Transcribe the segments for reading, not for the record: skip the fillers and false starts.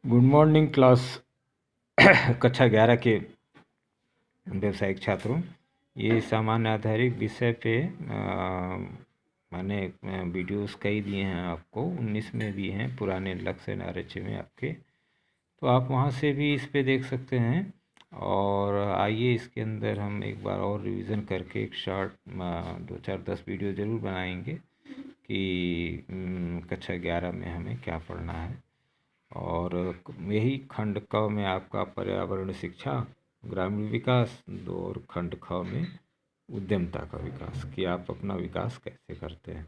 Good morning class कक्षा 11 के व्यावसायिक छात्रों। ये सामान्य आधारित विषय पे मैंने वीडियोस कई दिए हैं आपको, 19 में भी हैं पुराने लक्ष्य नारच में आपके, तो आप वहाँ से भी इस पे देख सकते हैं। और आइए इसके अंदर हम एक बार और रिवीजन करके एक शॉर्ट 2-4-10 वीडियो ज़रूर बनाएंगे कि कक्षा 11 में हमें क्या पढ़ना है। और यही खंड क में आपका पर्यावरण शिक्षा, ग्रामीण विकास, और खंड ख में उद्यमता का विकास, कि आप अपना विकास कैसे करते हैं,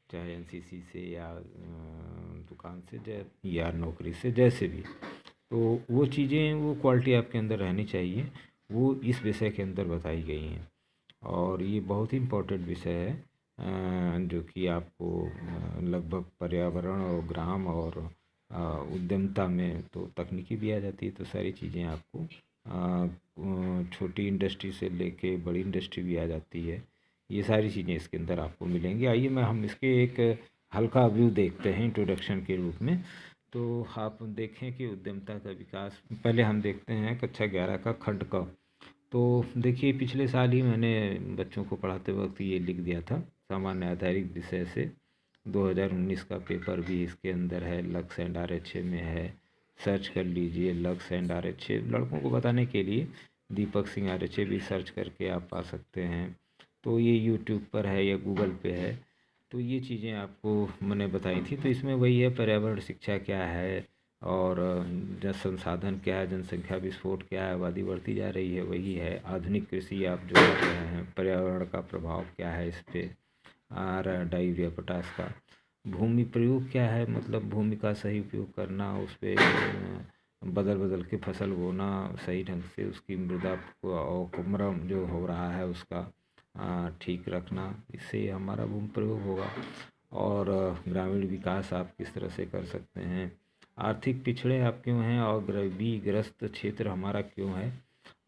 चाहे एनसीसी से या दुकान से या नौकरी से, जैसे भी। तो वो चीज़ें, वो क्वालिटी आपके अंदर रहनी चाहिए, वो इस विषय के अंदर बताई गई हैं। और ये बहुत ही इम्पोर्टेंट विषय है जो कि आपको लगभग पर्यावरण और ग्राम और उद्यमता में तो तकनीकी भी आ जाती है, तो सारी चीज़ें आपको छोटी इंडस्ट्री से लेके बड़ी इंडस्ट्री भी आ जाती है। ये सारी चीज़ें इसके अंदर आपको मिलेंगी। आइए हम इसके एक हल्का व्यू देखते हैं इंट्रोडक्शन के रूप में। तो आप देखें कि उद्यमता का विकास, पहले हम देखते हैं कक्षा 11 का खंड क। तो देखिए, पिछले साल ही मैंने बच्चों को पढ़ाते वक्त ये लिख दिया था, सामान्य आधारित विषय से 2019 का पेपर भी इसके अंदर है, लक्ष्य एंड आरएचए में है, सर्च कर लीजिए लक्ष्य एंड आरएचए। लड़कों को बताने के लिए दीपक सिंह आरएचए भी सर्च करके आप पा सकते हैं। तो ये यूट्यूब पर है या गूगल पे है। तो ये चीज़ें आपको मैंने बताई थी। तो इसमें वही है, पर्यावरण शिक्षा क्या है, और जन संसाधन क्या है, जनसंख्या विस्फोट क्या है, आबादी बढ़ती जा रही है, वही है। आधुनिक कृषि आप जो कर रहे हैं, पर्यावरण का प्रभाव क्या है इस पर आ रहा है, डाई पोटास का। भूमि प्रयोग क्या है, मतलब भूमि का सही उपयोग करना, उस पर बदल बदल के फसल बोना, सही ढंग से उसकी मृदा को और कुम्रम जो हो रहा है उसका ठीक रखना, इससे हमारा भूमि प्रयोग होगा। और ग्रामीण विकास आप किस तरह से कर सकते हैं, आर्थिक पिछड़े आप क्यों हैं, और गरीबीग्रस्त क्षेत्र हमारा क्यों है,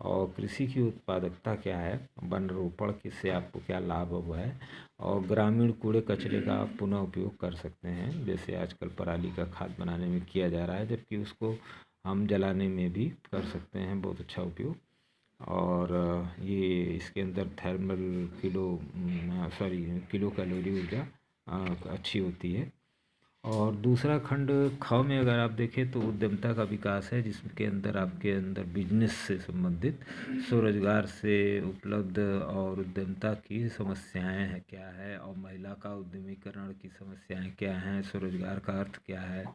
और कृषि की उत्पादकता क्या है, वन रोपण किससे आपको क्या लाभ हुआ है, और ग्रामीण कूड़े कचरे का आप पुनः उपयोग कर सकते हैं, जैसे आजकल पराली का खाद बनाने में किया जा रहा है, जबकि उसको हम जलाने में भी कर सकते हैं बहुत अच्छा उपयोग। और ये इसके अंदर थर्मल किलो कैलोरी ऊर्जा अच्छी होती है। और दूसरा खंड ख में अगर आप देखें तो उद्यमता का विकास है, जिसके अंदर आपके अंदर बिजनेस से संबंधित, स्वरोजगार से उपलब्ध और उद्यमता की समस्याएं हैं क्या है, और महिला का उद्यमीकरण की समस्याएं क्या हैं, स्वरोजगार का अर्थ क्या है,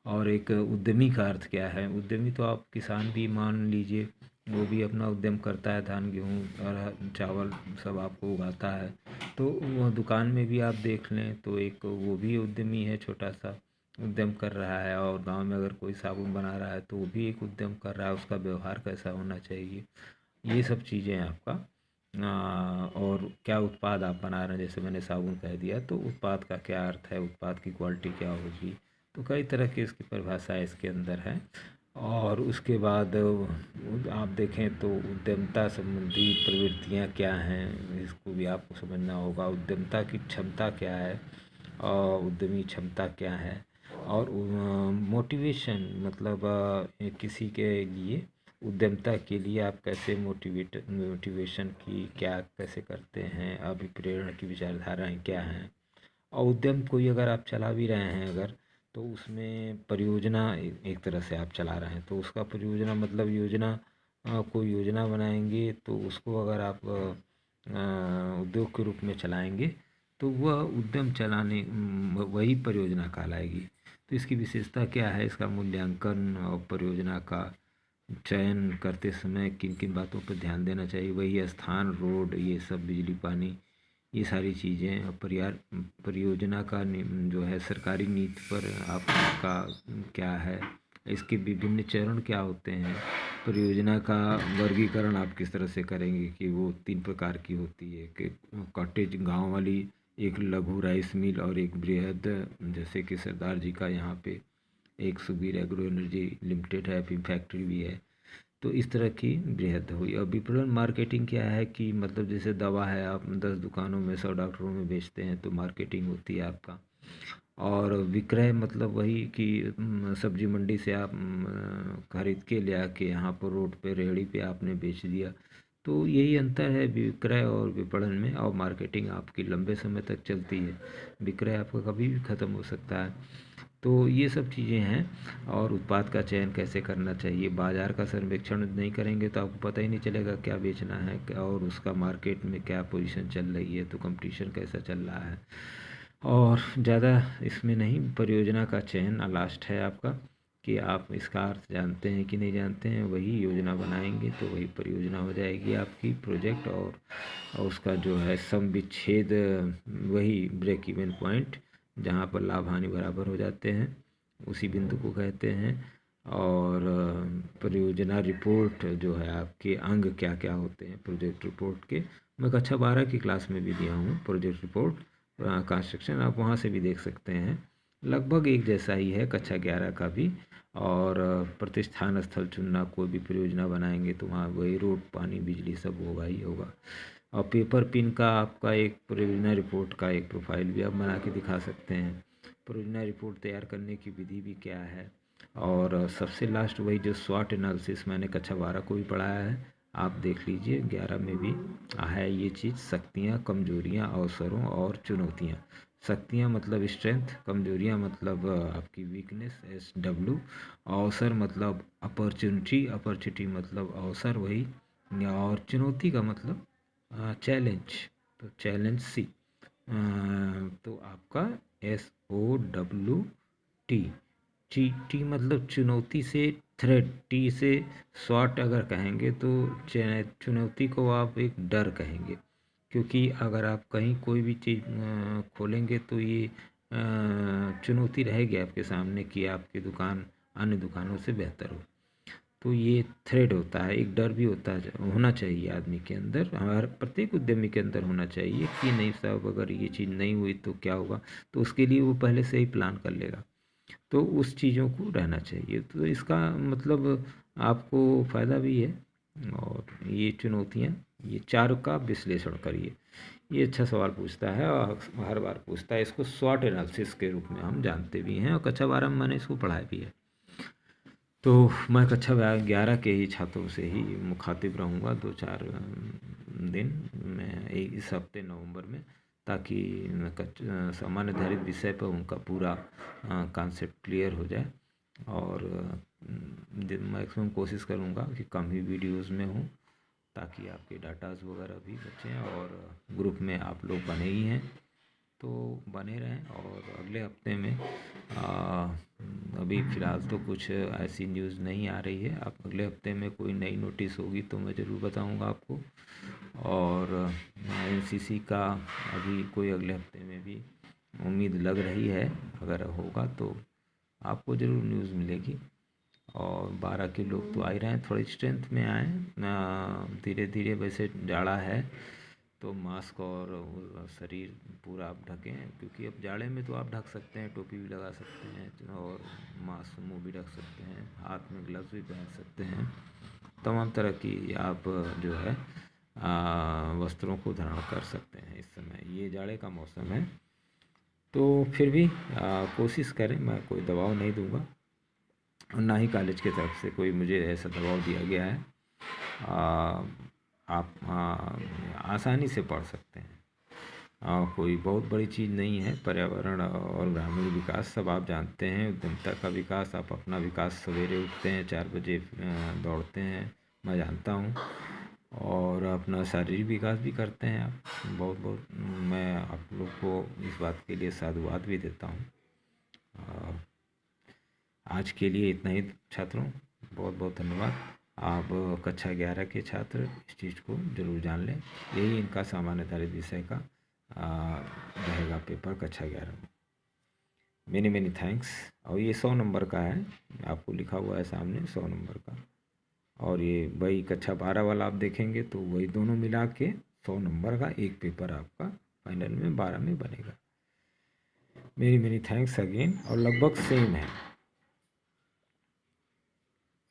और एक उद्यमी का अर्थ क्या है। उद्यमी तो आप किसान भी मान लीजिए, वो भी अपना उद्यम करता है, धान गेहूँ और चावल सब आपको उगाता है। तो वह दुकान में भी आप देख लें तो एक वो भी उद्यमी है, छोटा सा उद्यम कर रहा है। और गांव में अगर कोई साबुन बना रहा है तो वो भी एक उद्यम कर रहा है, उसका व्यवहार कैसा होना चाहिए, ये सब चीज़ें आपका और क्या उत्पाद आप बना रहे हैं, जैसे मैंने साबुन कह दिया, तो उत्पाद का क्या अर्थ है, उत्पाद की क्वालिटी क्या होगी। तो कई तरह की इसकी परिभाषा इसके अंदर है। और उसके बाद आप देखें तो उद्यमता संबंधी प्रवृत्तियाँ क्या हैं, इसको भी आपको समझना होगा। उद्यमता की क्षमता क्या है, और उद्यमी क्षमता क्या है, और मोटिवेशन, मतलब किसी के लिए उद्यमता के लिए आप कैसे मोटिवेशन की क्या कैसे करते हैं, अभिप्रेरण की विचारधाराएँ क्या हैं। और उद्यम कोई अगर आप चला भी रहे हैं अगर, तो उसमें परियोजना एक तरह से आप चला रहे हैं, तो उसका परियोजना मतलब योजना, कोई योजना बनाएंगे तो उसको अगर आप उद्योग के रूप में चलाएंगे तो वह उद्यम चलाने वही परियोजना कहलाएगी। तो इसकी विशेषता क्या है, इसका मूल्यांकन और परियोजना का चयन करते समय किन किन बातों पर ध्यान देना चाहिए, वही स्थान, रोड, ये सब, बिजली पानी, ये सारी चीज़ें। परियोजना का जो है सरकारी नीति पर आपका क्या है, इसके विभिन्न चरण क्या होते हैं, परियोजना का वर्गीकरण आप किस तरह से करेंगे कि वो 3 प्रकार की होती है, कि कॉटेज गांव वाली, एक लघु राइस मिल, और एक बृहद, जैसे कि सरदार जी का यहाँ पे एक सुबीर एग्रो एनर्जी लिमिटेड है, फिर फैक्ट्री भी है। तो इस तरह की बृहद हुई। और विपणन मार्केटिंग क्या है, कि मतलब जैसे दवा है, आप 10 दुकानों में 100 डॉक्टरों में बेचते हैं तो मार्केटिंग होती है आपका। और विक्रय मतलब वही कि सब्जी मंडी से आप खरीद के ले आके यहाँ पर रोड पे रेहड़ी पे आपने बेच दिया। तो यही अंतर है विक्रय और विपणन में। और मार्केटिंग आपकी लंबे समय तक चलती है, विक्रय आपका कभी भी ख़त्म हो सकता है। तो ये सब चीज़ें हैं। और उत्पाद का चयन कैसे करना चाहिए, बाज़ार का सर्वेक्षण नहीं करेंगे तो आपको पता ही नहीं चलेगा क्या बेचना है और उसका मार्केट में क्या पोजीशन चल रही है, तो कंपटीशन कैसा चल रहा है। और ज़्यादा इसमें नहीं, परियोजना का चयन लास्ट है आपका, कि आप इसका अर्थ जानते हैं कि नहीं जानते हैं, वही योजना बनाएंगे तो वही परियोजना हो जाएगी आपकी प्रोजेक्ट। और उसका जो है सम विच्छेद, वही ब्रेक इवन पॉइंट जहाँ पर लाभ हानि बराबर हो जाते हैं, उसी बिंदु को कहते हैं। और परियोजना रिपोर्ट जो है आपके अंग क्या क्या होते हैं प्रोजेक्ट रिपोर्ट के, मैं कक्षा 12 की क्लास में भी दिया हूँ प्रोजेक्ट रिपोर्ट कंस्ट्रक्शन, आप वहाँ से भी देख सकते हैं। लगभग एक जैसा ही है कक्षा 11 का भी। और प्रतिष्ठान स्थल चुनना, कोई भी परियोजना बनाएंगे तो वहाँ वही रोड पानी बिजली सब होगा ही होगा। और पेपर पिन का आपका एक परियोजना रिपोर्ट का एक प्रोफाइल भी आप बना के दिखा सकते हैं। परियोजना रिपोर्ट तैयार करने की विधि भी क्या है। और सबसे लास्ट वही जो स्वॉट एनालिसिस मैंने कक्षा 12 को भी पढ़ाया है, आप देख लीजिए 11 में भी है ये चीज़। शक्तियाँ, कमजोरियाँ, अवसरों और चुनौतियाँ। शक्तियाँ मतलब स्ट्रेंथ, कमजोरियाँ मतलब आपकी वीकनेस SW, अवसर मतलब अपॉर्चुनिटी मतलब अवसर वही, और चुनौती का मतलब चैलेंज, तो चैलेंज C। तो आपका SOWT। टी मतलब चुनौती से थ्रेट, टी से शॉर्ट अगर कहेंगे तो चुनौती को आप एक डर कहेंगे। क्योंकि अगर आप कहीं कोई भी चीज़ खोलेंगे तो ये चुनौती रहेगी आपके सामने कि आपकी दुकान अन्य दुकानों से बेहतर हो। तो ये थ्रेड होता है, एक डर भी होता है, होना चाहिए आदमी के अंदर, हर प्रत्येक उद्यमी के अंदर होना चाहिए कि नहीं साहब अगर ये चीज़ नहीं हुई तो क्या होगा। तो उसके लिए वो पहले से ही प्लान कर लेगा। तो उस चीज़ों को रहना चाहिए। तो इसका मतलब आपको फ़ायदा भी है। और ये चुनौतियाँ, ये चार का विश्लेषण करिए। ये अच्छा सवाल पूछता है और हर बार पूछता है। इसको स्वॉट एनालिसिस के रूप में हम जानते भी हैं और कक्षा 12 में मैंने इसको पढ़ाया भी है। तो मैं कक्षा 11 के ही छात्रों से ही मुखातिब रहूँगा 2-4 दिन में इस हफ्ते नवंबर में, ताकि सामान्य आधारित विषय पर उनका पूरा कॉन्सेप्ट क्लियर हो जाए। और मैक्सिमम कोशिश करूँगा कि कम ही वीडियोज़ में हूँ, ताकि आपके डाटाज वगैरह भी बचें। और ग्रुप में आप लोग बने ही हैं तो बने रहें। और अगले हफ्ते में अभी फ़िलहाल तो कुछ ऐसी न्यूज़ नहीं आ रही है। अब अगले हफ्ते में कोई नई नोटिस होगी तो मैं ज़रूर बताऊंगा आपको। और NCC का अभी कोई अगले हफ्ते में भी उम्मीद लग रही है, अगर होगा तो आपको ज़रूर न्यूज़ मिलेगी। और 12 के लोग तो आ ही रहे हैं, थोड़ी स्ट्रेंथ में आए धीरे धीरे। वैसे जाड़ा है तो मास्क और शरीर पूरा आप ढकें, क्योंकि अब जाड़े में तो आप ढक सकते हैं, टोपी भी लगा सकते हैं और मास्क मुंह भी ढक सकते हैं, हाथ में ग्लव्स भी पहन सकते हैं। तमाम तरह की आप जो है वस्त्रों को धारण कर सकते हैं। इस समय ये जाड़े का मौसम है, तो फिर भी कोशिश करें। मैं कोई दबाव नहीं दूंगा और ना ही कॉलेज की तरफ से कोई मुझे ऐसा दबाव दिया गया है। आप आसानी से पढ़ सकते हैं। कोई बहुत बड़ी चीज़ नहीं है। पर्यावरण और ग्रामीण विकास सब आप जानते हैं। उद्यमिता का विकास, आप अपना विकास, सवेरे उठते हैं 4 बजे दौड़ते हैं, मैं जानता हूँ। और अपना शारीरिक विकास भी करते हैं आप। बहुत बहुत मैं आप लोग को इस बात के लिए साधुवाद भी देता हूँ। आज के लिए इतना ही छात्रों, बहुत बहुत धन्यवाद। आप कक्षा 11 के छात्र इस चीज़ को ज़रूर जान लें। यही इनका सामान्य आधारित विषय का रहेगा पेपर कक्षा 11 में। Many many thanks. और ये 100 नंबर का है, आपको लिखा हुआ है सामने 100 नंबर का। और ये वही कक्षा 12 वाला आप देखेंगे तो वही दोनों मिला के 100 नंबर का एक पेपर आपका फाइनल में 12 में बनेगा। Many many thanks again. और लगभग सेम है।